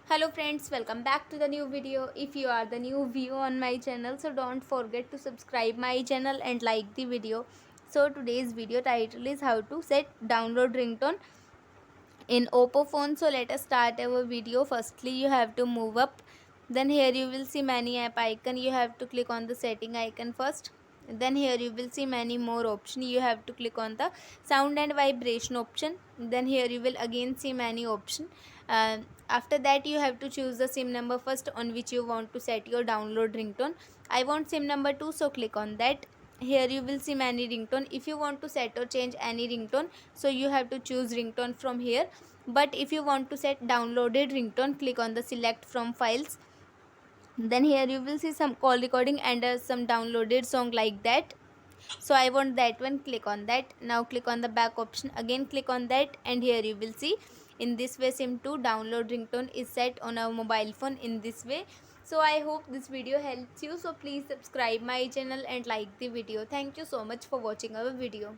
Hello friends, welcome back to the new video. If you are the new viewer on my channel, so don't forget to subscribe my channel and like the video. So today's video title is how to set download ringtone in oppo phone. So let us start our video. Firstly, you have to move up, then here you will see many app icon. You have to click on the setting icon first, then here you will see many more option. You have to click on the sound and vibration option, then here you will again see many option. After that you have to choose the sim number first on which you want to set your download ringtone. I want sim number 2, so click on that. Here you will see many ringtone. If you want to set or change any ringtone, so you have to choose ringtone from here. But if you want to set downloaded ringtone, click on the select from files, then here you will see some call recording and some downloaded song like that. So I want that one, click on that. Now click on the back option, again click on that, and here you will see in this way sim 2 download ringtone is set on our mobile phone in this way. So I hope this video helps you, so please subscribe my channel and like the video. Thank you so much for watching our video.